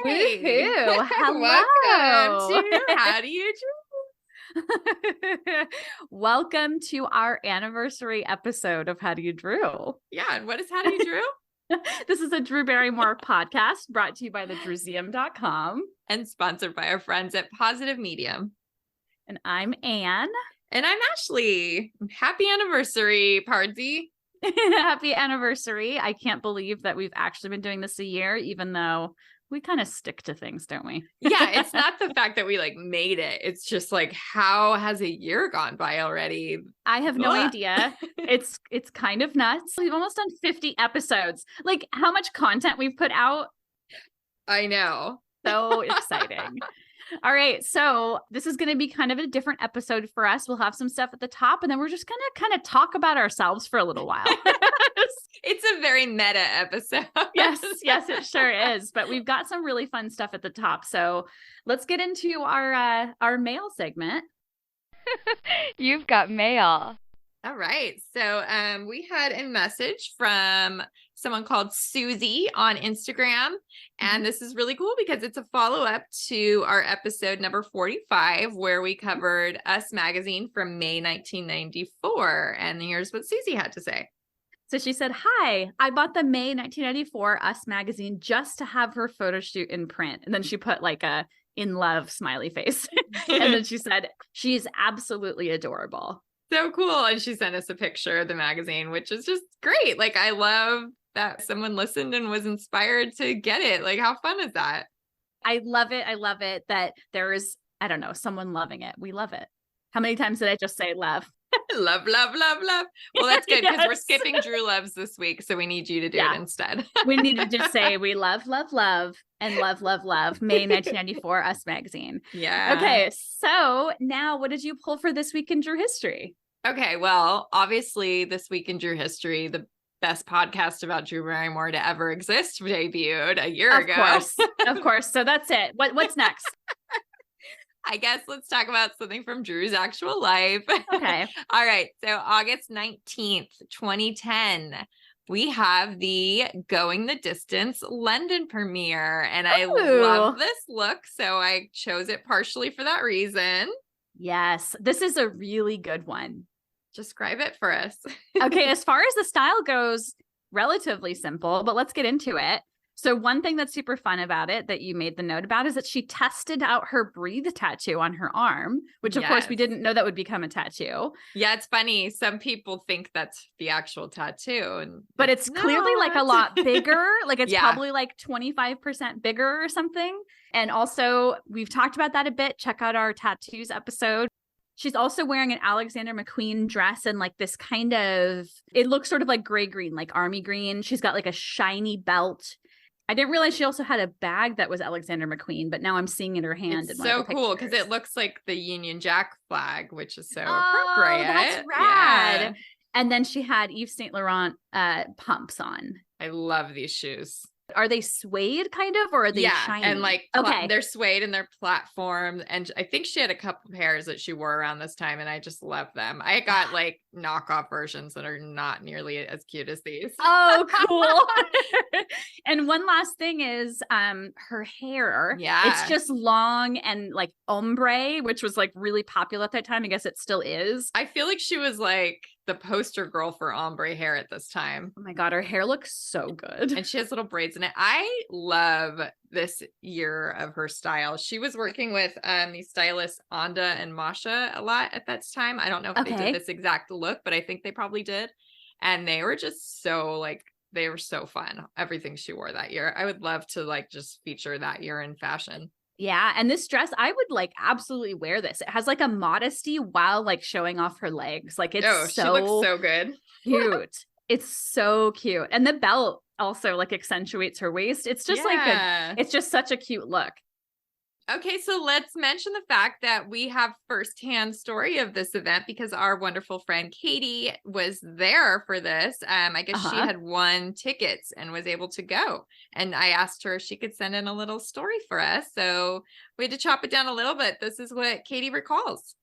Hey, Woohoo! welcome Hello. to How Do You Welcome to our anniversary episode of How Do You Drew? Drew? Yeah, and what is How Do You Drew? This is a Drew Barrymore podcast brought to you by thedrewseum.com. And sponsored by our friends at Positive Medium. And I'm Anne. And I'm Ashley. Happy anniversary, Pardsy. Happy anniversary. I can't believe that we've actually been doing this a year, even though we kind of stick to things, don't we? Yeah, it's not the fact that we made it. It's just how has a year gone by already? I have no idea. It's kind of nuts. We've almost done 50 episodes. How much content we've put out. I know. So exciting. All right. So this is going to be kind of a different episode for us. We'll have some stuff at the top and then we're just going to kind of talk about ourselves for a little while. It's a very meta episode. Yes, it sure is. But we've got some really fun stuff at the top. So let's get into our mail segment. You've got mail. All right. So we had a message from someone called Susie on Instagram. And this is really cool because it's a follow-up to our episode number 45, where we covered Us Magazine from May 1994. And here's what Susie had to say. So she said, "Hi, I bought the May 1994 Us Magazine just to have her photo shoot in print." And then she put a in love smiley face. And then she said, "She's absolutely adorable." So cool. And she sent us a picture of the magazine, which is just great. I love that someone listened and was inspired to get it. How fun is that? I love it. I love it that there is, I don't know, someone loving it. We love it. How many times did I just say love? Love, love, love, love. Well, that's good because Yes. we're skipping Drew Loves this week. So we need you to do it instead. We need to just say we love, love, love, and love, love, love May 1994 Us Magazine. Yeah. Okay. So now what did you pull for this week in Drew history? Okay. Well, obviously this week in Drew history, the best podcast about Drew Barrymore to ever exist debuted a year ago. Of course. So that's it. What's next? I guess let's talk about something from Drew's actual life. Okay. All right. So August 19th, 2010, we have the Going the Distance London premiere. And I love this look. So I chose it partially for that reason. Yes. This is a really good one. Describe it for us. Okay. As far as the style goes, relatively simple, but let's get into it. So one thing that's super fun about it that you made the note about is that she tested out her Breathe tattoo on her arm, which of course we didn't know that would become a tattoo. Yeah, it's funny. Some people think that's the actual tattoo, but it's clearly a lot bigger. It's probably 25% bigger or something. And also we've talked about that a bit. Check out our tattoos episode. She's also wearing an Alexander McQueen dress and this kind of, it looks sort of like gray-green, like army green. She's got a shiny belt. I didn't realize she also had a bag that was Alexander McQueen, but now I'm seeing in her hand. It's so cool because it looks like the Union Jack flag, which is so appropriate. That's rad. Yeah. And then she had Yves Saint Laurent pumps on. I love these shoes. Are they suede kind of, or are they shiny? And they're suede and they're platform. And I think she had a couple pairs that she wore around this time, and I just love them. I got knockoff versions that are not nearly as cute as these. Oh, cool. And one last thing is her hair. Yeah. It's just long and ombre, which was really popular at that time. I guess it still is. I feel like she was the poster girl for ombre hair at this time. Oh my God, her hair looks so good. And she has little braids in it. I love this year of her style. She was working with these stylists, Anda and Masha, a lot at that time. I don't know if they did this exact look, but I think they probably did. And they were just so they were so fun. Everything she wore that year. I would love to just feature that year in fashion. Yeah. And this dress, I would absolutely wear this. It has a modesty while showing off her legs. It's she looks so good. Cute. It's so cute. And the belt also accentuates her waist. It's just it's just such a cute look. Okay, so let's mention the fact that we have firsthand story of this event because our wonderful friend Katie was there for this. I guess she had won tickets and was able to go. And I asked her if she could send in a little story for us. So we had to chop it down a little bit. This is what Katie recalls.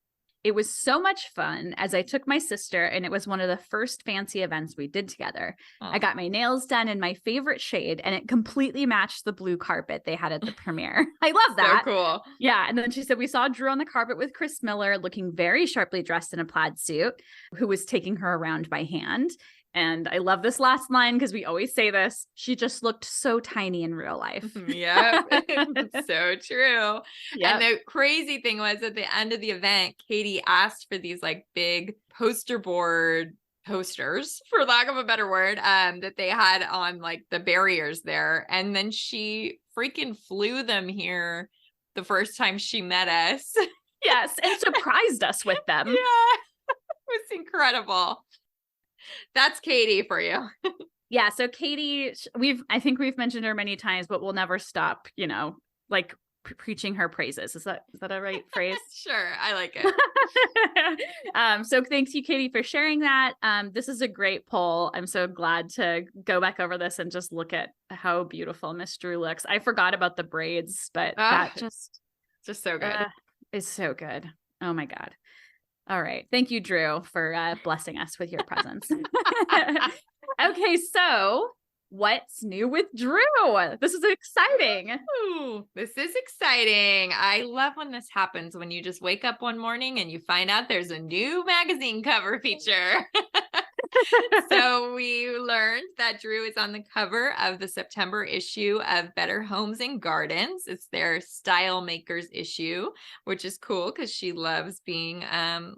It was so much fun as I took my sister, and it was one of the first fancy events we did together. I got my nails done in my favorite shade, and it completely matched the blue carpet they had at the premiere. I love that. So cool. Yeah. And then she said, we saw Drew on the carpet with Chris Miller looking very sharply dressed in a plaid suit, who was taking her around by hand. And I love this last line because we always say this. She just looked so tiny in real life. Yep. So true. Yep. And the crazy thing was at the end of the event, Katie asked for these like big poster board posters, for lack of a better word, that they had on like the barriers there. And then she freaking flew them here the first time she met us. Yes. And surprised us with them. Yeah. It was incredible. That's Katie for you. Yeah. So Katie, I think we've mentioned her many times, but we'll never stop, like preaching her praises. Is that a right phrase? Sure. I like it. So thanks you, Katie, for sharing that. This is a great poll. I'm so glad to go back over this and just look at how beautiful Miss Drew looks. I forgot about the braids, but that just so good. Is so good. Oh my God. All right. Thank you, Drew, for blessing us with your presence. Okay. So what's new with Drew? This is exciting. Ooh, this is exciting. I love when this happens, when you just wake up one morning and you find out there's a new magazine cover feature. So we learned that Drew is on the cover of the September issue of Better Homes and Gardens. It's their Style Makers issue, which is cool because she loves being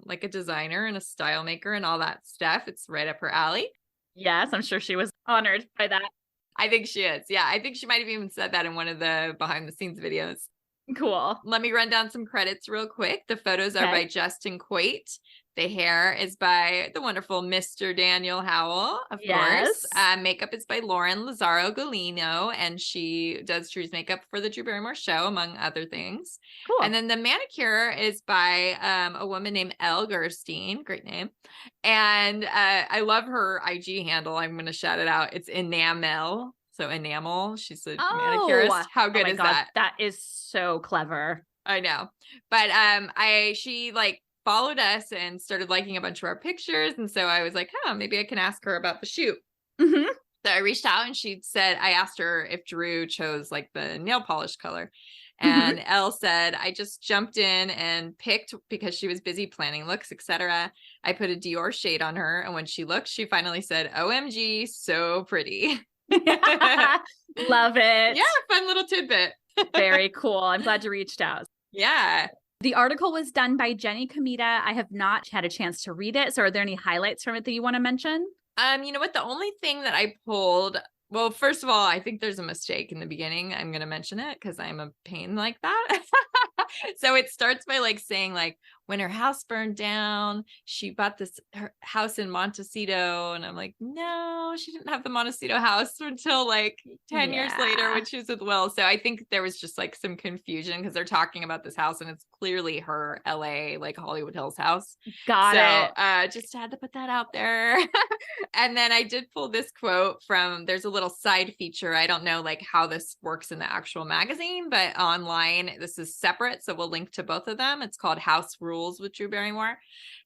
like a designer and a style maker and all that stuff. It's right up her alley. Yes, I'm sure she was honored by that. I think she is. Yeah, I think she might have even said that in one of the behind the scenes videos. Cool. Let me run down some credits real quick. The photos are by Justin Coit. The hair is by the wonderful Mr. Daniel Howell, of course. Makeup is by Lauren Lazaro Galino, and she does Drew's makeup for the Drew Barrymore show, among other things. Cool. And then the manicure is by a woman named Elle Gerstein. Great name. And I love her IG handle. I'm going to shout it out. It's Enamel. So Enamel. She's a manicurist. How good is that? That is so clever. I know. But she like followed us and started liking a bunch of our pictures. And so I was like, maybe I can ask her about the shoot. Mm-hmm. So I reached out and she said, I asked her if Drew chose like the nail polish color. And Elle said, I just jumped in and picked because she was busy planning looks, etc. I put a Dior shade on her. And when she looked, she finally said, OMG, so pretty. Love it. Yeah, fun little tidbit. Very cool. I'm glad you reached out. Yeah. The article was done by Jenny Comita. I have not had a chance to read it. So are there any highlights from it that you want to mention? You know what? The only thing that I pulled, well, first of all, I think there's a mistake in the beginning. I'm going to mention it because I'm a pain like that. So it starts by like saying like, when her house burned down, she bought her house in Montecito. And I'm like, no, she didn't have the Montecito house until like 10 years later when she was with Will. So I think there was just like some confusion because they're talking about this house and it's clearly her LA, like Hollywood Hills house. Got it. Just had to put that out there. And then I did pull this quote from, there's a little side feature. I don't know like how this works in the actual magazine, but online, this is separate. So we'll link to both of them. It's called House Rules with Drew Barrymore.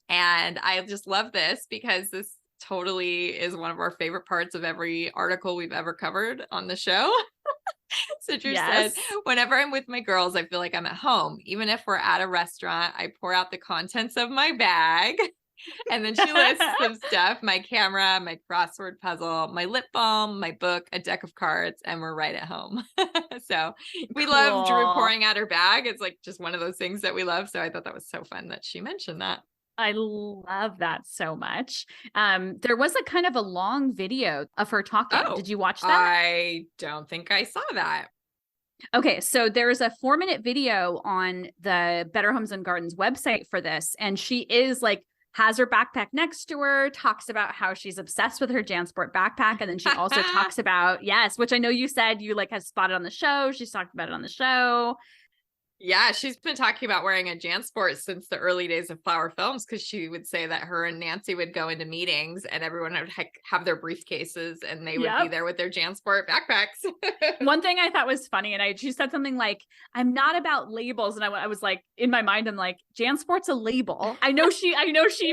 And I just love this because this totally is one of our favorite parts of every article we've ever covered on the show. So Drew said, whenever I'm with my girls, I feel like I'm at home. Even if we're at a restaurant, I pour out the contents of my bag. And then she lists some stuff, my camera, my crossword puzzle, my lip balm, my book, a deck of cards, and we're right at home. So we love Drew pouring out her bag. It's like just one of those things that we love. So I thought that was so fun that she mentioned that. I love that so much. There was a kind of a long video of her talking. Oh, did you watch that? I don't think I saw that. Okay, so there's a 4-minute video on the Better Homes and Gardens website for this. And she is like, has her backpack next to her, talks about how she's obsessed with her JanSport backpack. And then she also talks about, which I know you said you like have spotted on the show. She's talked about it on the show. Yeah, she's been talking about wearing a JanSport since the early days of Flower Films, because she would say that her and Nancy would go into meetings and everyone would have their briefcases and they would be there with their JanSport backpacks. One thing I thought was funny, and she said something like, "I'm not about labels," and I was like, in my mind, I'm like, JanSport's a label. I know she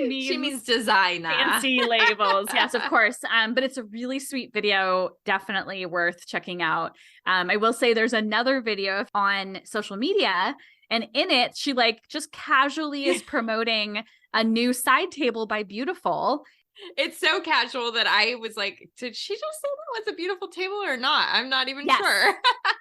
means she means designer, fancy labels. Yes, of course. But it's a really sweet video, definitely worth checking out. I will say there's another video on social media, and in it, she like just casually is promoting a new side table by Beautiful. It's so casual that I was like, did she just say that was a beautiful table or not? I'm not even sure.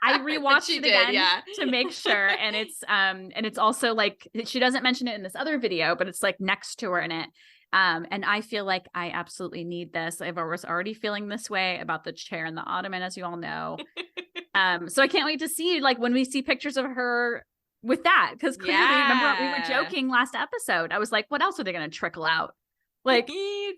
I rewatched it again to make sure. And it's also like, she doesn't mention it in this other video, but it's like next to her in it. And I feel like I absolutely need this. I was already feeling this way about the chair and the ottoman, as you all know. So I can't wait to see like when we see pictures of her with that, because clearly, remember we were joking last episode. I was like, what else are they going to trickle out? Like,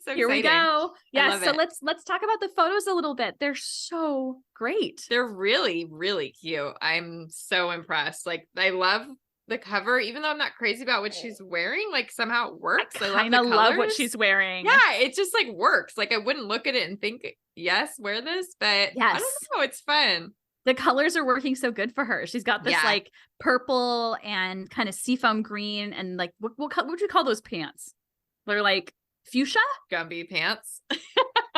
so here we go. Yeah. So it. let's talk about the photos a little bit. They're so great. They're really, really cute. I'm so impressed. Like, I love the cover, even though I'm not crazy about what she's wearing. Like, somehow it works. I kind of love what she's wearing. Yeah, it just like works. Like, I wouldn't look at it and think, yes, wear this, but I don't know. It's fun. The colors are working so good for her. She's got this like purple and kind of seafoam green, and like what would you call those pants? They're like fuchsia? Gumby pants.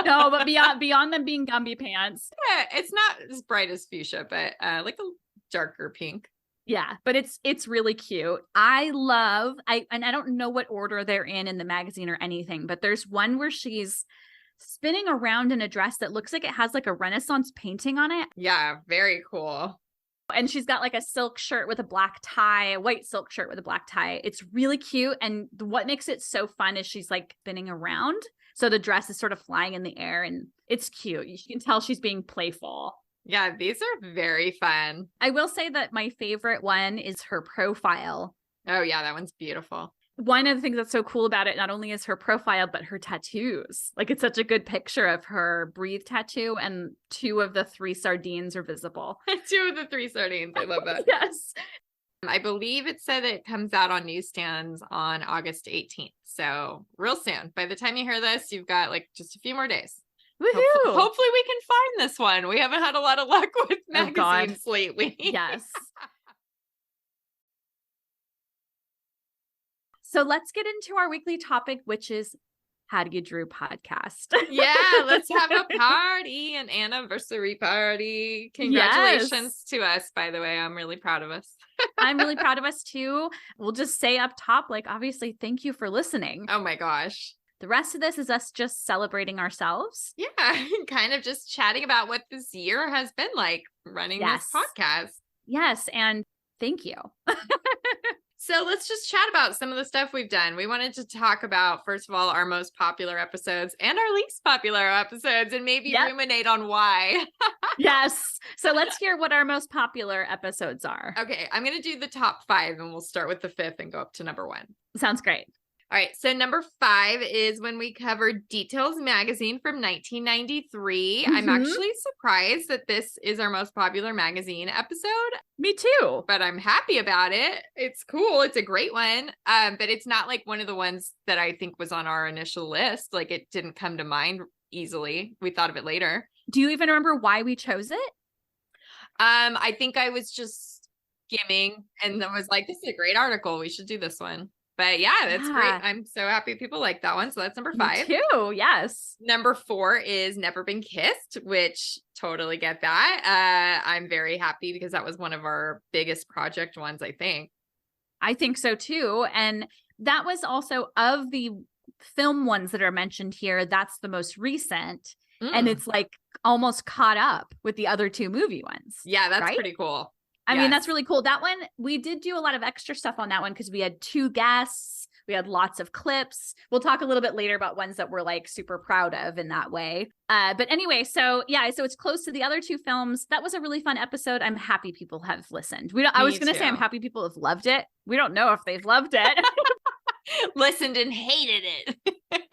No, but beyond them being Gumby pants. Yeah, it's not as bright as fuchsia, but like a darker pink. Yeah, but it's really cute. I don't know what order they're in the magazine or anything, but there's one where she's spinning around in a dress that looks like it has like a Renaissance painting on it. Yeah, very cool. And she's got like a silk shirt with a black tie, a white silk shirt with a black tie. It's really cute. And what makes it so fun is she's like spinning around. So the dress is sort of flying in the air and it's cute. You can tell she's being playful. Yeah, these are very fun. I will say that my favorite one is her profile. Oh yeah, that one's beautiful. One of the things that's so cool about it, not only is her profile, but her tattoos. Like, it's such a good picture of her breathe tattoo, and 2 of the 3 sardines are visible. 2 of the 3 sardines. I love that. Yes. I believe it said it comes out on newsstands on August 18th. So real soon. By the time you hear this, you've got like just a few more days. Woohoo! Hopefully we can find this one. We haven't had a lot of luck with magazines lately. Yes. So let's get into our weekly topic, which is How Do You Drew podcast. Yeah, let's have a party, an anniversary party. Congratulations to us, by the way. I'm really proud of us. I'm really proud of us too. We'll just say up top, like, obviously, thank you for listening. Oh my gosh. The rest of this is us just celebrating ourselves. Yeah, kind of just chatting about what this year has been like running this podcast. Yes, and thank you. So let's just chat about some of the stuff we've done. We wanted to talk about, first of all, our most popular episodes and our least popular episodes, and maybe ruminate on why. Yes. So let's hear what our most popular episodes are. Okay, I'm going to do the top 5, and we'll start with the 5th and go up to number 1. Sounds great. All right, so number 5 is when we covered Details magazine from 1993. Mm-hmm. I'm actually surprised that this is our most popular magazine episode. Me too. But I'm happy about it. It's cool. It's a great one. But it's not like one of the ones that I think was on our initial list. Like, it didn't come to mind easily. We thought of it later. Do you even remember why we chose it? I think I was just skimming and I was like, this is a great article. We should do this one. But yeah, that's great. I'm so happy people like that one. So that's number 5. Me too. Yes. Number 4 is Never Been Kissed, which totally get that. I'm very happy because that was one of our biggest project ones, I think. I think so too. And that was also, of the film ones that are mentioned here, that's the most recent. And it's like almost caught up with the other 2 movie ones. Yeah, that's pretty cool. I mean, that's really cool. That one, we did do a lot of extra stuff on that one because we had 2 guests. We had lots of clips. We'll talk a little bit later about ones that we're like super proud of in that way. But anyway, so it's close to the other 2 films. That was a really fun episode. I'm happy people have listened. I was going to say I'm happy people have loved it. We don't know if they've loved it. Listened and hated it.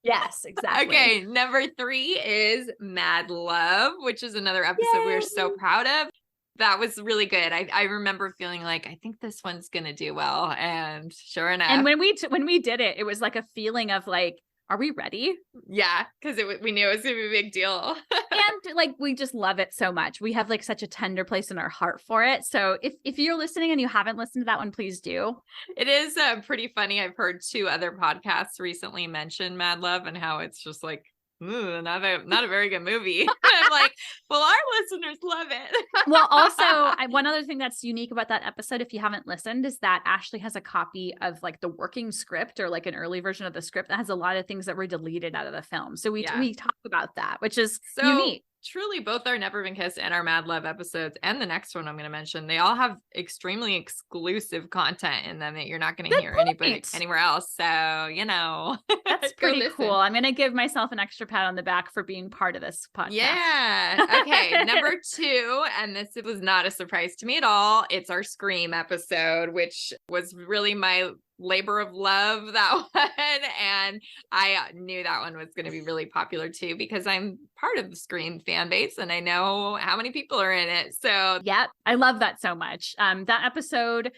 Yes, exactly. Okay, number 3 is Mad Love, which is another episode we're so proud of. That was really good. I remember feeling like, I think this one's going to do well. And sure enough. And when we did it, it was like a feeling of like, are we ready? Yeah, because we knew it was going to be a big deal. And like, we just love it so much. We have like such a tender place in our heart for it. So if you're listening and you haven't listened to that one, please do. It is pretty funny. I've heard 2 other podcasts recently mention Mad Love and how it's just like, ooh, not a very good movie. I'm like, well, our listeners love it. Well, also, one other thing that's unique about that episode, if you haven't listened, is that Ashley has a copy of like the working script or like an early version of the script that has a lot of things that were deleted out of the film. So we talk about that, which is unique. Truly, both our Never Been Kissed and our Mad Love episodes, and the next one I'm going to mention, they all have extremely exclusive content in them that you're not going to hear anywhere else. So, you know, that's pretty cool. I'm going to give myself an extra pat on the back for being part of this podcast. Yeah. Okay. Number 2, and this was not a surprise to me at all. It's our Scream episode, which was really my labor of love, that one. And I knew that one was going to be really popular too, because I'm part of the Scream fan base and I know how many people are in it. So yeah, I love that so much. That episode,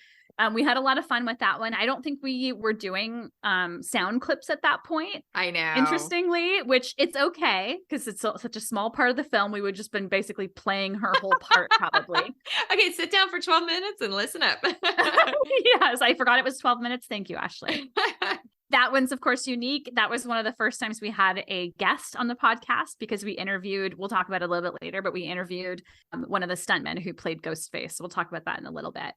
we had a lot of fun with that one. I don't think we were doing sound clips at that point. I know. Interestingly, which it's okay because it's such a small part of the film. We would just been basically playing her whole part probably. Okay, sit down for 12 minutes and listen up. Yes, I forgot it was 12 minutes. Thank you, Ashley. That one's, of course, unique. That was one of the first times we had a guest on the podcast because we interviewed, we'll talk about it a little bit later, but we interviewed one of the stuntmen who played Ghostface. So we'll talk about that in a little bit.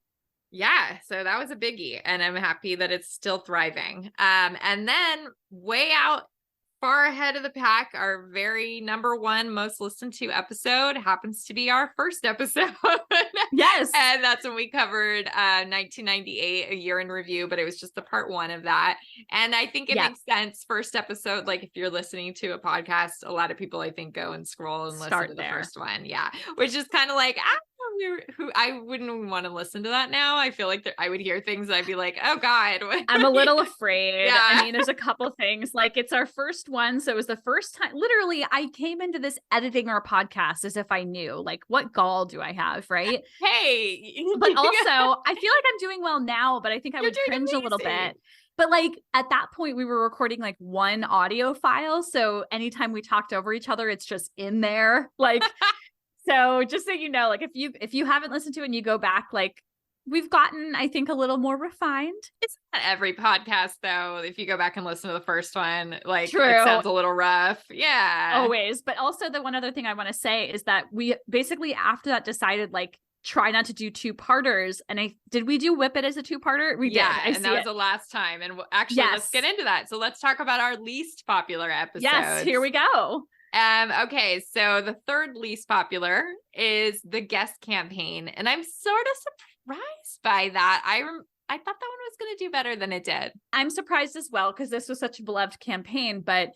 Yeah, so that was a biggie, and I'm happy that it's still thriving. And then way out far ahead of the pack, our very number 1 most listened to episode happens to be our first episode. Yes. And that's when we covered 1998, A Year in Review, but it was just the part 1 of that. And I think it makes sense. First episode, like if you're listening to a podcast, a lot of people I think go and scroll and listen to the first one. Yeah. Which is kind of like, I wouldn't want to listen to that now. I feel like I would hear things I'd be like, oh God. I'm a little afraid. Yeah. I mean, there's a couple things, like it's our first one. So it was the first time, literally, I came into this editing our podcast as if I knew, like, what gall do I have, right? Hey. But also, I feel like I'm doing well now, but I think I would cringe a little bit. But like at that point, we were recording like one audio file. So anytime we talked over each other, it's just in there. Like, so just so you know, like if you haven't listened to it and you go back, like we've gotten, I think, a little more refined. It's not every podcast though. If you go back and listen to the first one, like True. It sounds a little rough. Yeah. Always. But also the one other thing I want to say is that we basically after that decided like try not to do 2-parters. And did we do Whip It as a 2-parter? We did. And that was the last time. And actually, let's get into that. So let's talk about our least popular episodes. Yes, here we go. Okay, so the third least popular is the guest campaign, and I'm sort of surprised by that. I thought that one was going to do better than it did. I'm surprised as well because this was such a beloved campaign, but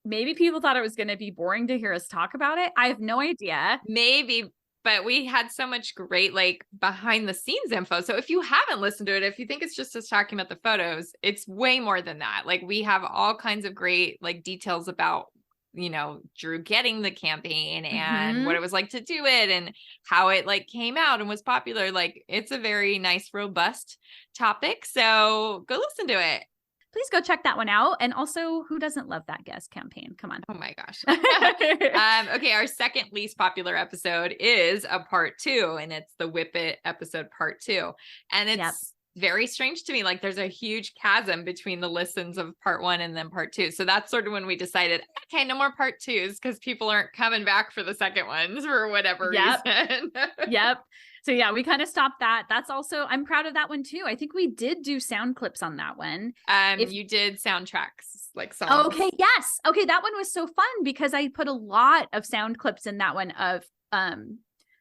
maybe people thought it was going to be boring to hear us talk about it. I have no idea. Maybe, but we had so much great like behind the scenes info. So if you haven't listened to it, if you think it's just us talking about the photos, it's way more than that. Like we have all kinds of great like details about, you know, Drew getting the campaign and what it was like to do it and how it like came out and was popular. Like it's a very nice, robust topic. So go listen to it. Please go check that one out. And also, who doesn't love that guest campaign? Come on. Oh my gosh. Okay. Our second least popular episode is a part 2, and it's the Whip It episode part 2. And it's very strange to me. Like there's a huge chasm between the listens of part 1 and then part 2. So that's sort of when we decided, okay, no more part 2s because people aren't coming back for the second ones for whatever reason. Yep. So yeah, we kind of stopped that. That's also, I'm proud of that one too. I think we did do sound clips on that one. You did soundtracks, like songs. Okay. Yes. Okay. That one was so fun because I put a lot of sound clips in that one of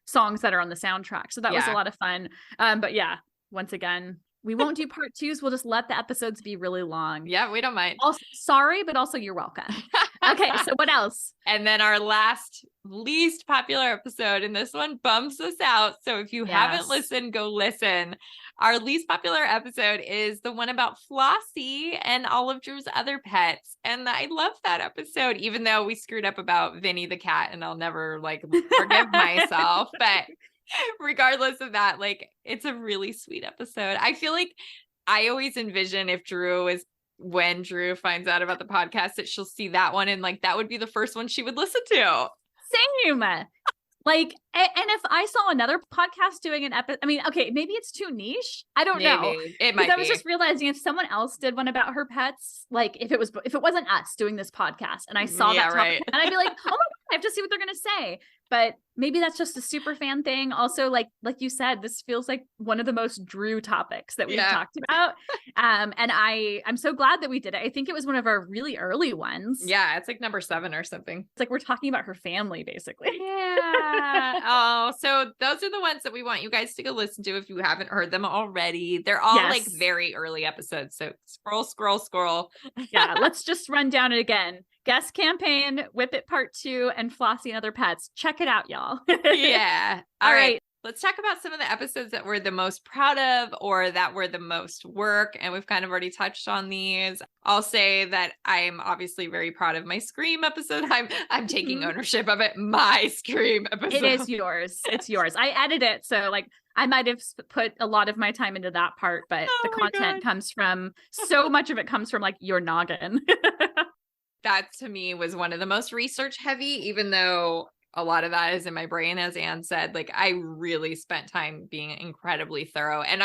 songs that are on the soundtrack. So that was a lot of fun. But yeah, once again, we won't do part 2s. We'll just let the episodes be really long. Yeah, we don't mind. Also, sorry, but also you're welcome. Okay, so what else? And then our last least popular episode, and this one bums us out. So if you haven't listened, go listen. Our least popular episode is the one about Flossie and all of Drew's other pets. And I love that episode, even though we screwed up about Vinny the cat, and I'll never like forgive myself. But regardless of that, like, it's a really sweet episode. I feel like I always envision when Drew finds out about the podcast, that she'll see that one and like that would be the first one she would listen to. Same. Like, and if I saw another podcast doing an episode, I mean, okay, maybe it's too niche. I don't know. It might be. I was just realizing if someone else did one about her pets, like if it wasn't us doing this podcast and I saw that topic, and I'd be like, oh my God, I have to see what they're going to say. But maybe that's just a super fan thing. Also, like you said, this feels like one of the most Drew topics that we've talked about. And I'm so glad that we did it. I think it was one of our really early ones. Yeah, it's like number 7 or something. It's like we're talking about her family, basically. Yeah. Oh, so those are the ones that we want you guys to go listen to if you haven't heard them already. They're all like very early episodes. So scroll. Yeah, let's just run down it again. Guest campaign, Whip It Part 2, and Flossie and Other Pets. Check it out, y'all. Yeah. All right. Let's talk about some of the episodes that we're the most proud of or that were the most work. And we've kind of already touched on these. I'll say that I'm obviously very proud of my Scream episode. I'm taking ownership of it. My Scream episode. It is yours. It's yours. I edit it. So like I might have put a lot of my time into that part, but the content comes from, so much of it comes from like your noggin. That to me was one of the most research heavy, even though a lot of that is in my brain, as Anne said. Like I really spent time being incredibly thorough. And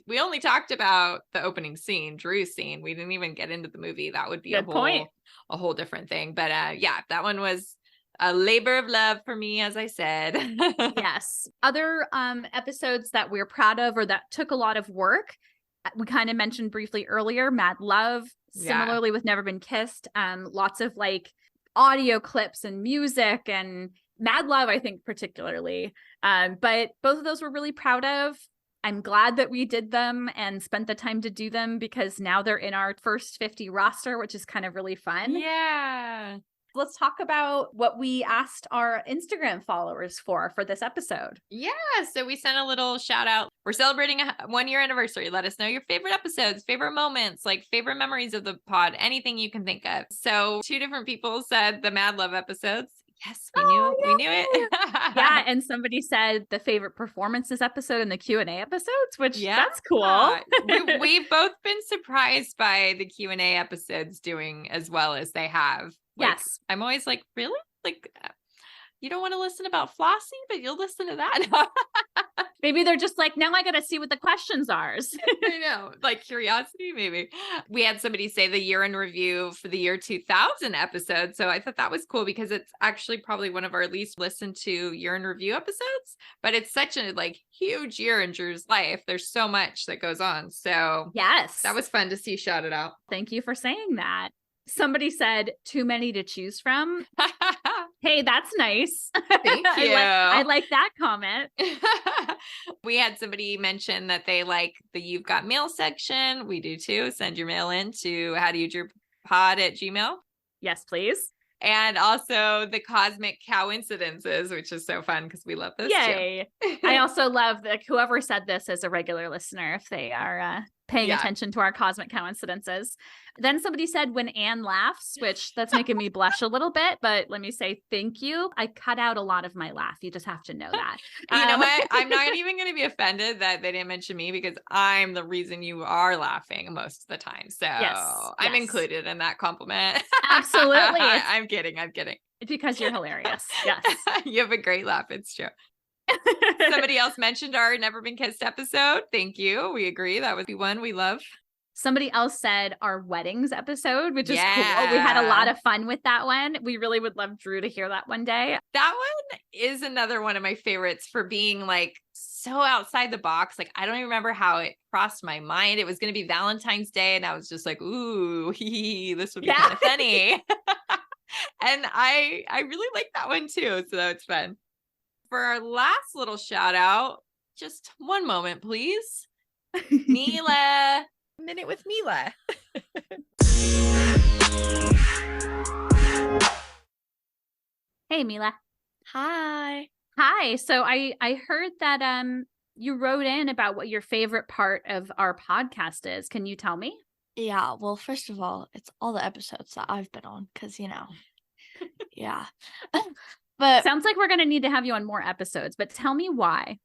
we only talked about the opening scene, Drew's scene. We didn't even get into the movie. That would be a whole different thing. But yeah, that one was a labor of love for me, as I said. Yes. Other episodes that we're proud of or that took a lot of work, we kind of mentioned briefly earlier, Mad Love. Similarly with Never Been Kissed, lots of like audio clips and music, and Mad Love, I think particularly. But both of those we're really proud of. I'm glad that we did them and spent the time to do them because now they're in our first 50 roster, which is kind of really fun. Yeah. Let's talk about what we asked our Instagram followers for this episode. Yeah. So we sent a little shout out. We're celebrating a 1-year anniversary. Let us know your favorite episodes, favorite moments, like favorite memories of the pod, anything you can think of. So 2 different people said the Mad Love episodes. Yes, we knew it. Yeah, and somebody said the favorite performances episode and the Q&A episodes, which that's cool. We've both been surprised by the Q&A episodes doing as well as they have. Like, yes. I'm always like, really? Like, you don't want to listen about Flossie, but you'll listen to that? Maybe they're just like, now I got to see what the questions are. I know, like curiosity, maybe. We had somebody say the year in review for the year 2000 episode. So I thought that was cool because it's actually probably one of our least listened to year in review episodes, but it's such a like huge year in Drew's life. There's so much that goes on. So yes, that was fun to see shouted out. Thank you for saying that. Somebody said too many to choose from. Hey, that's nice. Thank you. I like that comment. We had somebody mention that they like the You've Got Mail section. We do too. Send your mail in to howdoyoudrewpod@gmail. Yes, please. And also the cosmic coincidences, which is so fun because we love those too. I also love that whoever said this is a regular listener if they are paying attention to our cosmic coincidences. Then somebody said when Anne laughs, which that's making me blush a little bit, but let me say thank you. I cut out a lot of my laugh. You just have to know that. You know what? I'm not even going to be offended that they didn't mention me because I'm the reason you are laughing most of the time. So I'm included in that compliment. Absolutely. I'm kidding. Because you're hilarious. Yes. You have a great laugh. It's true. Somebody else mentioned our Never Been Kissed episode. Thank you. We agree. That was the one we love. Somebody else said our weddings episode, which is cool. We had a lot of fun with that one. We really would love Drew to hear that one day. That one is another one of my favorites for being like so outside the box. Like, I don't even remember how it crossed my mind. It was going to be Valentine's Day. And I was just like, ooh, this would be kind of funny. And I really like that one too. So it's fun. For our last little shout out, just one moment, please. Mila. Minute with Mila. Hey, Mila. Hi. So I heard that you wrote in about what your favorite part of our podcast is. Can you tell me? Yeah. Well, first of all, it's all the episodes that I've been on because, yeah. But sounds like we're going to need to have you on more episodes, but tell me why.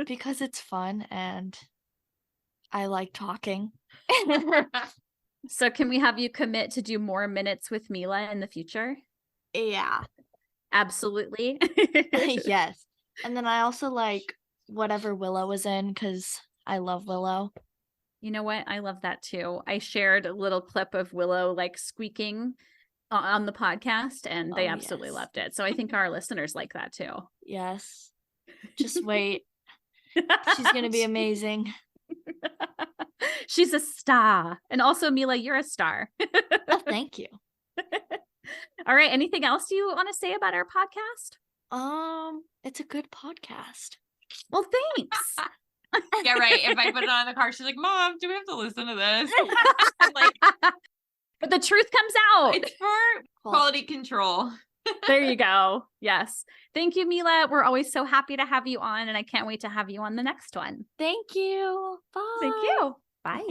because it's fun and I like talking. So can we have you commit to do more minutes with Mila in the future? Yeah. Absolutely. Yes. And then I also like whatever Willow was in because I love Willow. You know what? I love that too. I shared a little clip of Willow like squeaking on the podcast and they absolutely loved it. So I think our listeners like that too. Yes. Just wait. She's going to be amazing. She's a star. And also, Mila, you're a star. Oh, thank you. All right. Anything else you want to say about our podcast? It's a good podcast. Well, thanks. Yeah, right. If I put it on in the car, she's like, Mom, do we have to listen to this? Like, but the truth comes out. it's for quality control. There you go. Yes. Thank you, Mila. We're always so happy to have you on, and I can't wait to have you on the next one. Thank you. Bye. Thank you. Bye.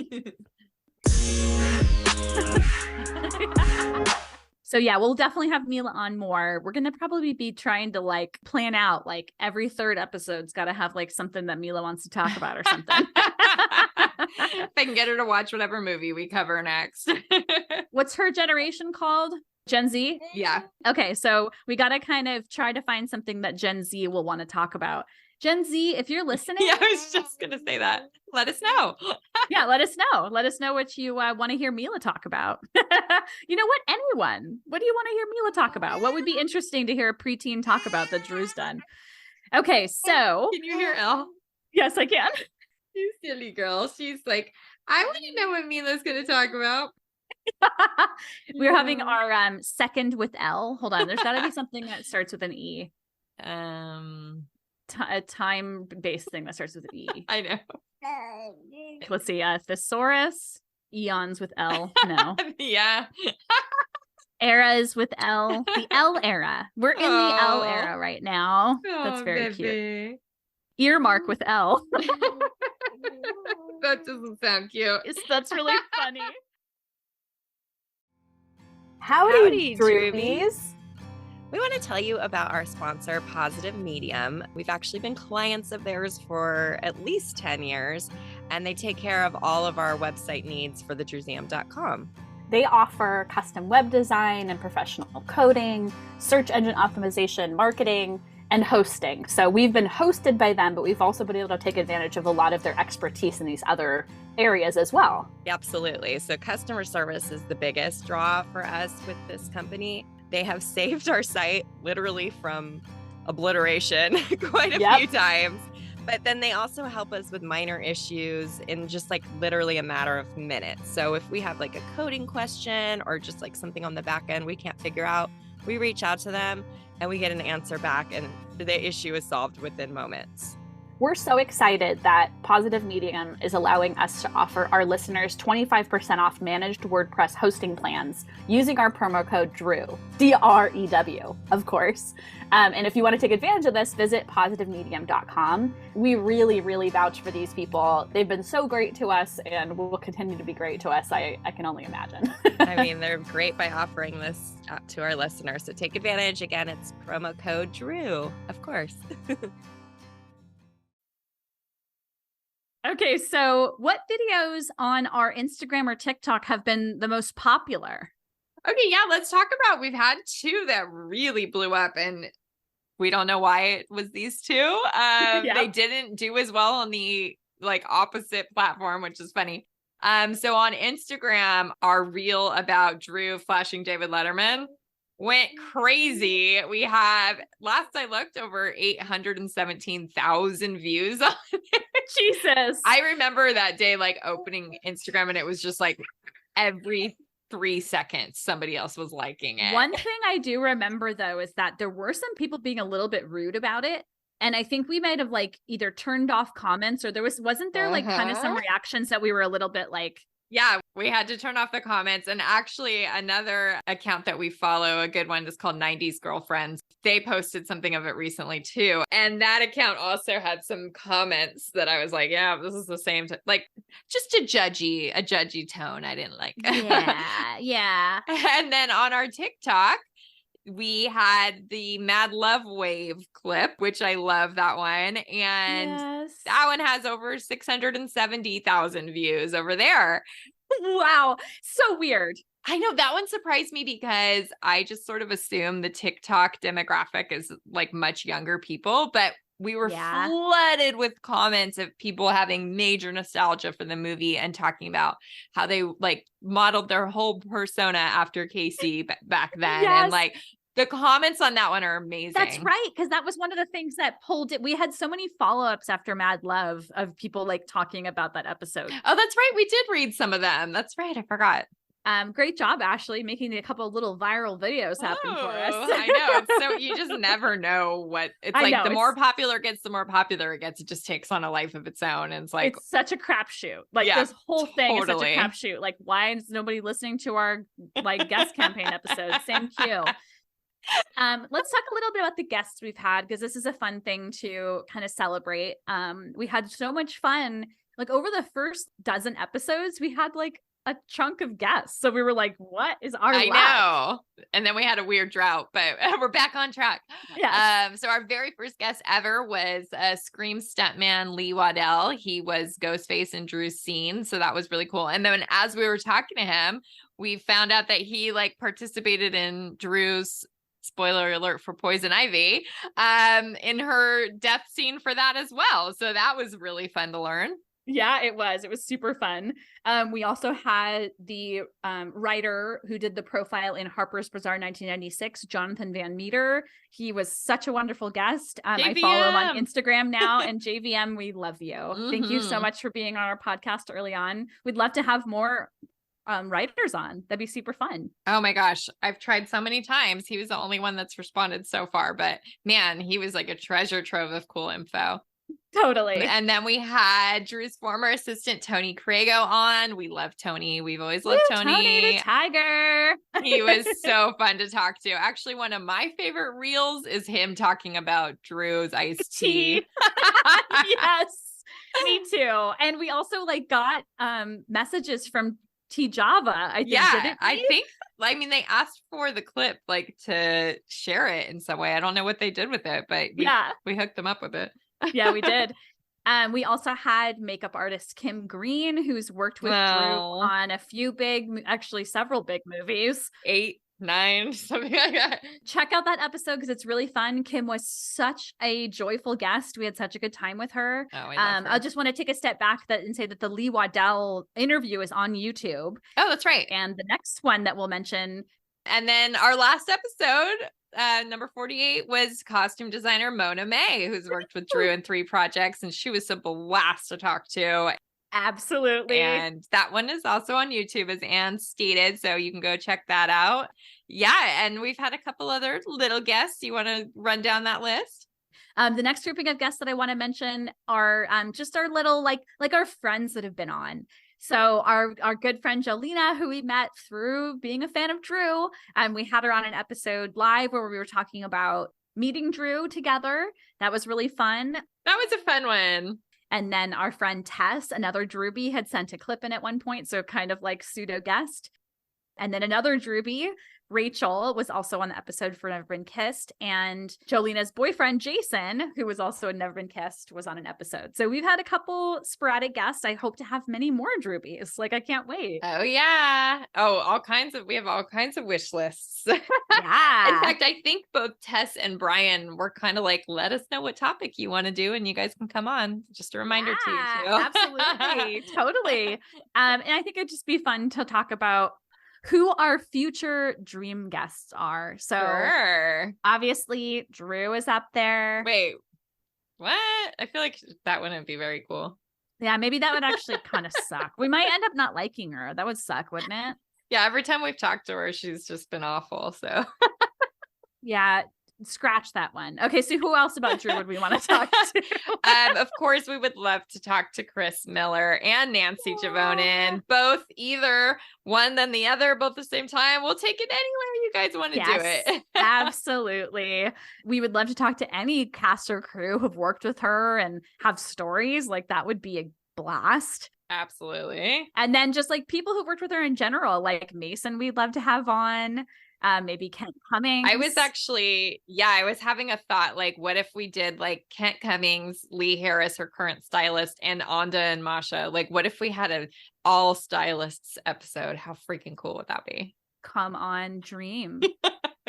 So yeah, we'll definitely have Mila on more. We're going to probably be trying to like plan out like every third episode's got to have like something that Mila wants to talk about or something. If I can get her to watch whatever movie we cover next. What's her generation called? Gen Z? Yeah. Okay, so we got to kind of try to find something that Gen Z will want to talk about. Gen Z, if you're listening. Yeah, I was just going to say that. Let us know. Yeah, let us know. Let us know what you want to hear Mila talk about. You know what? Anyone. What do you want to hear Mila talk about? What would be interesting to hear a preteen talk about that Drew's done? Okay, so. Can you hear Elle? Yes, I can. You silly girl. She's like, I want to know what Mila's going to talk about. We're having our second with L. Hold on. There's got to be something that starts with an E. A time-based thing that starts with an E. I know. Let's see. Thesaurus. Eons with L. No. Yeah. Eras with L. The L era. We're in the L era right now. That's very cute. Earmark with L. That doesn't sound cute. That's really funny. Howdy, Droobies. We want to tell you about our sponsor, Positive Medium. We've actually been clients of theirs for at least 10 years, and they take care of all of our website needs for thedruseum.com. They offer custom web design and professional coding, search engine optimization, marketing, and hosting. So we've been hosted by them, but we've also been able to take advantage of a lot of their expertise in these other areas as well. Absolutely. So customer service is the biggest draw for us with this company. They have saved our site literally from obliteration quite a few times. But then they also help us with minor issues in just like literally a matter of minutes. So if we have like a coding question or just like something on the back end we can't figure out, we reach out to them and we get an answer back and the issue is solved within moments. We're so excited that Positive Medium is allowing us to offer our listeners 25% off managed WordPress hosting plans using our promo code DREW, DREW, of course. And if you want to take advantage of this, visit positivemedium.com. We really, really vouch for these people. They've been so great to us and will continue to be great to us. I can only imagine. I mean, they're great by offering this to our listeners. So take advantage. Again, it's promo code DREW, of course. Okay, so what videos on our Instagram or TikTok have been the most popular? Okay, yeah, let's talk about, we've had two that really blew up and we don't know why it was these two. They didn't do as well on the like opposite platform, which is funny. So on Instagram, our reel about Drew flashing David Letterman went crazy. We have, last I looked, over 817,000 views on it. Jesus. I remember that day like opening Instagram and it was just like every 3 seconds somebody else was liking it. One thing I do remember though is that there were some people being a little bit rude about it. And I think we might have like either turned off comments or wasn't there like kind of some reactions that we were a little bit like, yeah, we had to turn off the comments. And actually another account that we follow, a good one, is called 90s Girlfriends. They posted something of it recently too. And that account also had some comments that I was like, yeah, this is the same, like just a judgy tone. I didn't like. yeah. And then on our TikTok, we had the Mad Love Wave clip, which I love that one. And that one has over 670,000 views over there. Wow. So weird. I know that one surprised me because I just sort of assumed the TikTok demographic is like much younger people, but we were flooded with comments of people having major nostalgia for the movie and talking about how they like modeled their whole persona after Casey back then. And like the comments on that one are amazing. That's right. Because that was one of the things that pulled it. We had so many follow-ups after Mad Love of people like talking about that episode. Oh, that's right. We did read some of them. That's right. I forgot. Great job, Ashley, making a couple of little viral videos happen for us. I know. It's so you just never know what it's like. The more popular it gets, the more popular it gets. It just takes on a life of its own. And it's like it's such a crapshoot. Like this whole thing is such a crapshoot. Like, why is nobody listening to our like guest campaign episode? Same cue. Let's talk a little bit about the guests we've had, because this is a fun thing to kind of celebrate. We had so much fun. Like over the first dozen episodes, we had like a chunk of guests. So we were like, what is our I know. And then we had a weird drought, but we're back on track. Yeah. So our very first guest ever was Scream stuntman Lee Waddell. He was Ghostface in Drew's scene. So that was really cool. And then as we were talking to him, we found out that he like participated in Drew's, spoiler alert for Poison Ivy, in her death scene for that as well. So that was really fun to learn. Yeah, it was. It was super fun. We also had the writer who did the profile in Harper's Bazaar 1996, Jonathan Van Meter. He was such a wonderful guest. I follow him on Instagram now. And JVM, we love you. Thank you so much for being on our podcast early on. We'd love to have more writers on. That'd be super fun. Oh my gosh. I've tried so many times. He was the only one that's responded so far, but man, he was like a treasure trove of cool info. Totally. And then we had Drew's former assistant, Tony Crago, on. We love Tony. We've always loved Tony. Tony the Tiger. He was so fun to talk to. Actually, one of my favorite reels is him talking about Drew's iced tea. Yes, me too. And we also like got messages from T Java. I think they asked for the clip like to share it in some way. I don't know what they did with it, but we hooked them up with it. Yeah, we did. We also had makeup artist Kim Green, who's worked with Drew on a few several big movies. 8, 9, something like that. Check out that episode because it's really fun. Kim was such a joyful guest. We had such a good time with her. Oh, I love her. I just want to take a step back and say that the Lee Waddell interview is on YouTube. Oh, that's right. And the next one that we'll mention. And then our last episode, number 48, was costume designer Mona May, who's worked with Drew in 3 projects, and she was a blast to talk to. Absolutely. And that one is also on YouTube, as Anne stated, so you can go check that out. Yeah, and we've had a couple other little guests. You want to run down that list? The next grouping of guests that I want to mention are just our little like our friends that have been on. So our good friend Jolena, who we met through being a fan of Drew, we had her on an episode live where we were talking about meeting Drew together. That was really fun. That was a fun one. And then our friend Tess, another Drewbie, had sent a clip in at one point, so kind of like pseudo guest. And then another Drewbie, Rachel, was also on the episode for Never Been Kissed, and Jolena's boyfriend Jason, who was also in Never Been Kissed, was on an episode. So we've had a couple sporadic guests. I hope to have many more Drewbies. Like, I can't wait. Oh yeah. Oh, we have all kinds of wish lists. Yeah. In fact, I think both Tess and Brian were kind of like, let us know what topic you want to do and you guys can come on. Just a reminder to you too. Absolutely. Totally. And I think it'd just be fun to talk about who our future dream guests are. So obviously Drew is up there. Wait, what? I feel like that wouldn't be very cool. Yeah, maybe that would actually kind of suck. We might end up not liking her. That would suck, wouldn't it? Yeah, every time we've talked to her, she's just been awful. So yeah. Scratch that one. Okay, so who else about Drew would we want to talk to? Of course, we would love to talk to Chris Miller and Nancy Javonin. Both, either one then the other, both at the same time. We'll take it anywhere you guys want to do it. Absolutely. We would love to talk to any cast or crew who've worked with her and have stories. Like, that would be a blast. Absolutely. And then just like people who've worked with her in general, like Mason, we'd love to have on. maybe Kent Cummings. I was having a thought, like, what if we did like Kent Cummings, Lee Harris, her current stylist, and Anda and Masha? Like, what if we had an all stylists episode? How freaking cool would that be? Come on, dream.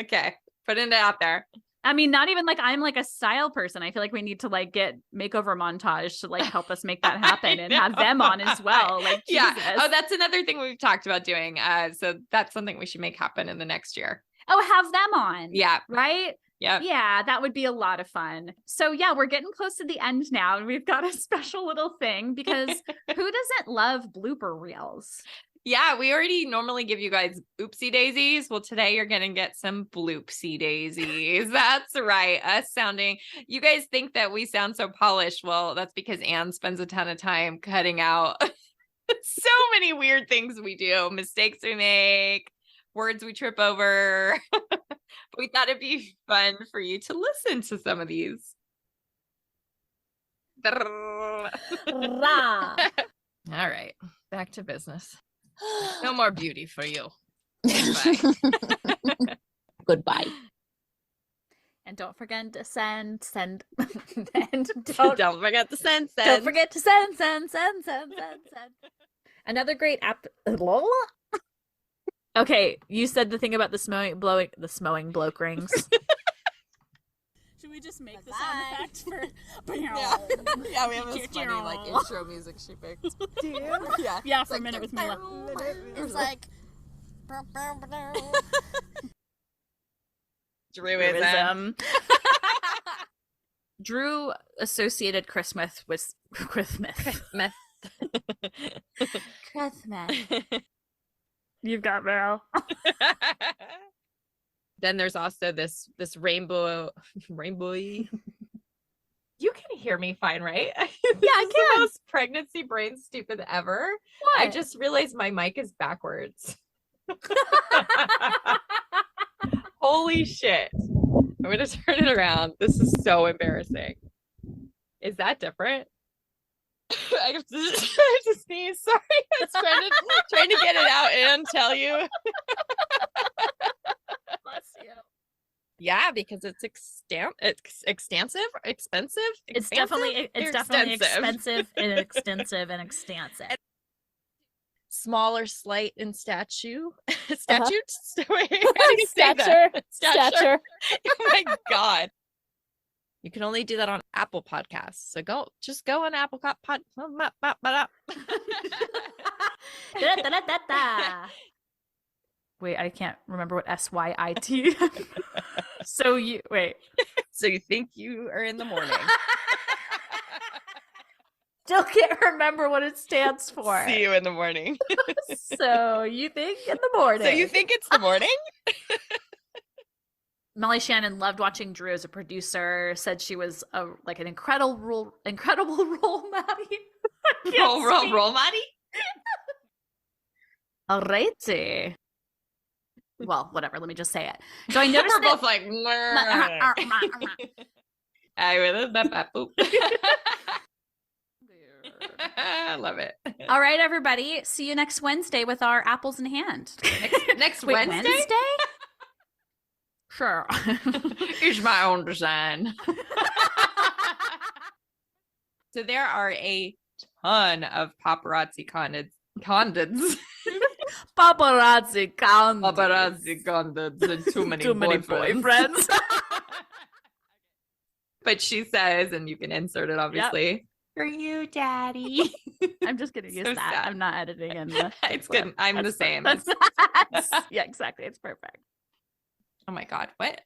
Okay, putting it out there. I mean, not even like I'm like a style person. I feel like we need to like get makeover montage to like help us make that happen and have them on as well. Like, yeah. Jesus. Oh, that's another thing we've talked about doing. So that's something we should make happen in the next year. Oh, have them on. Yeah. Right? Yeah. Yeah, that would be a lot of fun. So yeah, we're getting close to the end now, and we've got a special little thing because who doesn't love blooper reels? Yeah, we already normally give you guys oopsie daisies. Well, today you're going to get some bloopsie daisies. That's right. Us sounding, you guys think that we sound so polished. Well, that's because Anne spends a ton of time cutting out so many weird things we do, mistakes we make, words we trip over. But we thought it'd be fun for you to listen to some of these. All right, back to business. No more beauty for you. Goodbye. Goodbye. And don't forget to send. And Don't forget to send. Don't forget to send. Another great app. Okay, you said the thing about the smowing bloke rings. Should we just make the sound effect for? Yeah, we have this funny like intro music she picked. Do you? Yeah, Yeah, for a minute with Mila. It's like Druidism. Drew associated Christmas with Christmas. You've got Meryl. Then there's also this rainbowy. You can hear me fine, right? Yeah, I can. The most pregnancy brain stupid ever. What? I just realized my mic is backwards. Holy shit. I'm gonna turn it around. This is so embarrassing. Is that different? I have to sneeze. Sorry. I was trying to get it out and tell you. Bless you. Yeah, because it's extensive. It's definitely expensive and extensive and extensive. Smaller, slight in stature. Stature. Stature. Oh my God. You can only do that on Apple Podcasts. So just go on Apple Pod. Wait, I can't remember what SYIT. So you think you are in the morning. Still can't remember what it stands for. See you in the morning. So you think in the morning. So you think it's the morning? Molly Shannon loved watching Drew as a producer, said she was an incredible role Maddie. Roll Maddie? Alrighty. Well, whatever, let me just say it. So I noticed we're both like I love it. All right, everybody. See you next Wednesday with our apples in hand. Next Wait, Wednesday? Sure. It's my own design. So there are a ton of paparazzi condoms. Paparazzi condoms. Paparazzi condoms and too many boyfriends. But she says, and you can insert it obviously. Yep. For you, Daddy. I'm just gonna use that. Sad. I'm not editing in the. It's good. I'm the same. Yeah, exactly. It's perfect. Oh my God. What?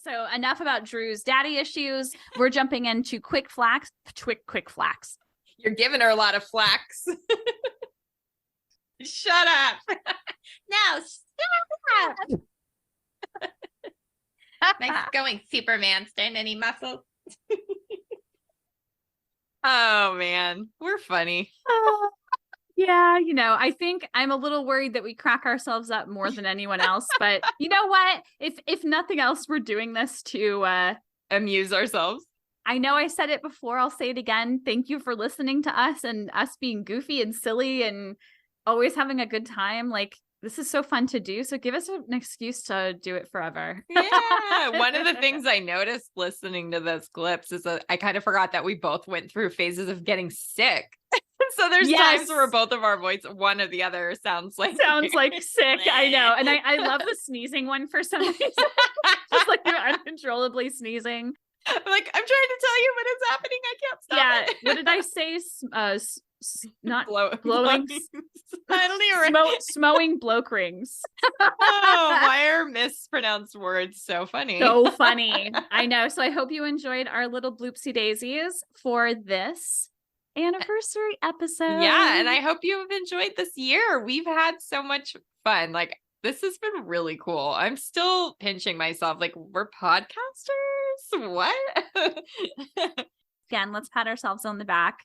So enough about Drew's daddy issues. We're jumping into quick flax. You're giving her a lot of flax. Shut up. No, stop. Nice going, Superman. Stand any muscles? Oh man, we're funny. Yeah, I think I'm a little worried that we crack ourselves up more than anyone else. But you know what? If nothing else, we're doing this to amuse ourselves. I know I said it before. I'll say it again. Thank you for listening to us and us being goofy and silly and always having a good time. Like, this is so fun to do. So give us an excuse to do it forever. Yeah. One of the things I noticed listening to those clips is that I kind of forgot that we both went through phases of getting sick. So there's times where both of our voice, one or the other sounds like sick. I know. And I love the sneezing one for some reason. Just like you're uncontrollably sneezing. I'm like, I'm trying to tell you, but it's happening. I can't stop it. What did I say? Not blowing. I don't even smowing bloke rings. Oh, why are mispronounced words so funny? So funny. I know. So I hope you enjoyed our little bloopsie daisies for this anniversary episode. Yeah, and I hope you have enjoyed this year. We've had so much fun. Like, this has been really cool. I'm still pinching myself. Like, we're podcasters? What? Again, let's pat ourselves on the back.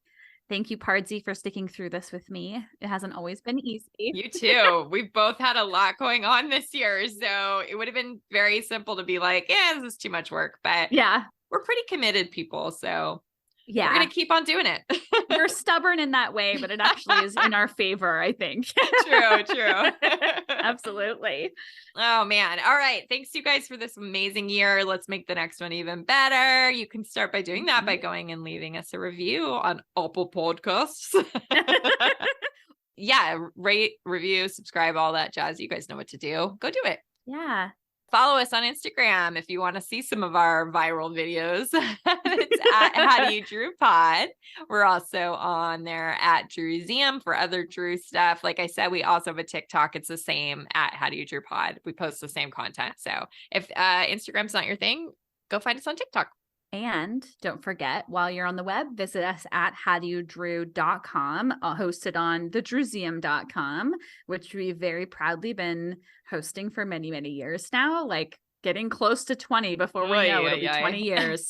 Thank you, Pardsy, for sticking through this with me. It hasn't always been easy. You too. We've both had a lot going on this year. So it would have been very simple to be like, yeah, this is too much work. But yeah, we're pretty committed people. So yeah, we're going to keep on doing it. We're stubborn in that way, but it actually is in our favor, I think. True. Absolutely. Oh, man. All right. Thanks, you guys, for this amazing year. Let's make the next one even better. You can start by doing that by going and leaving us a review on Apple Podcasts. Yeah. Rate, review, subscribe, all that jazz. You guys know what to do. Go do it. Yeah. Follow us on Instagram if you want to see some of our viral videos. It's at How Do You Drew Pod. We're also on there at Drewseum for other Drew stuff. Like I said, we also have a TikTok. It's the same at How Do You Drew Pod. We post the same content. So if Instagram's not your thing, go find us on TikTok. And don't forget, while you're on the web, visit us at howdoyoudrew.com, hosted on thedrewseum.com, which we've very proudly been hosting for many, many years now, like getting close to 20 before we know it'll be 20 years.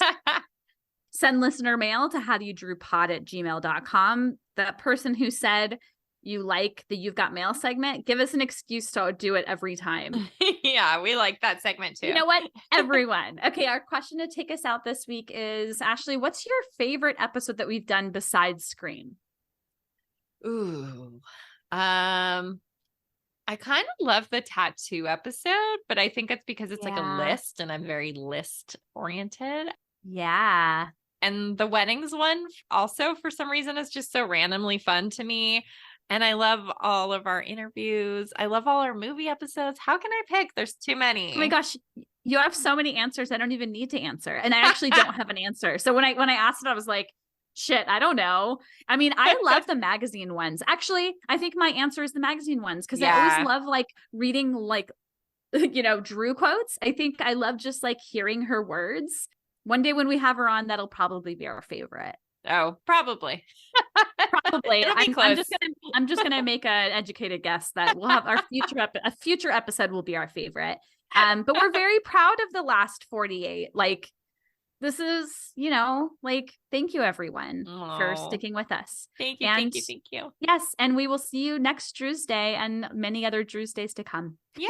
Send listener mail to howdoyoudrewpod@gmail.com. That person who said you like the You've Got Mail segment, give us an excuse to do it every time. Yeah, we like that segment too. You know what? Everyone. Okay, our question to take us out this week is, Ashley, what's your favorite episode that we've done besides Scream? Ooh. I kind of love the tattoo episode, but I think it's because it's like a list and I'm very list oriented. Yeah. And the weddings one also, for some reason, is just so randomly fun to me. And I love all of our interviews. I love all our movie episodes. How can I pick? There's too many. Oh my gosh. You have so many answers. I don't even need to answer. And I actually don't have an answer. So when I asked it, I was like, shit, I don't know. I mean, I love the magazine ones. Actually, I think my answer is the magazine ones because I always love like reading like, Drew quotes. I think I love just like hearing her words. One day when we have her on, that'll probably be our favorite. Oh, probably. Probably. I'm just gonna make an educated guess that we'll have our future episode will be our favorite. But we're very proud of the last 48. Like, this is, thank you everyone for sticking with us. Thank you. Yes, and we will see you next Drew's Day and many other Drew's Days to come. Yay!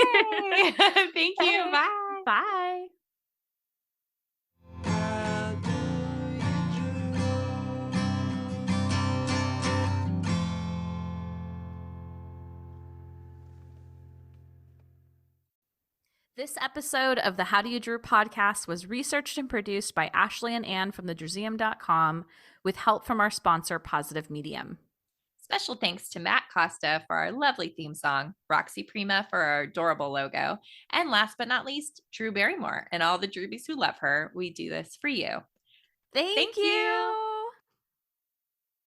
Thank you. Bye. Bye. This episode of the How Do You Drew podcast was researched and produced by Ashley and Ann from thedrewseum.com with help from our sponsor, Positive Medium. Special thanks to Matt Costa for our lovely theme song, Roxy Prima for our adorable logo, and last but not least, Drew Barrymore and all the Drewbies who love her. We do this for you. Thank you.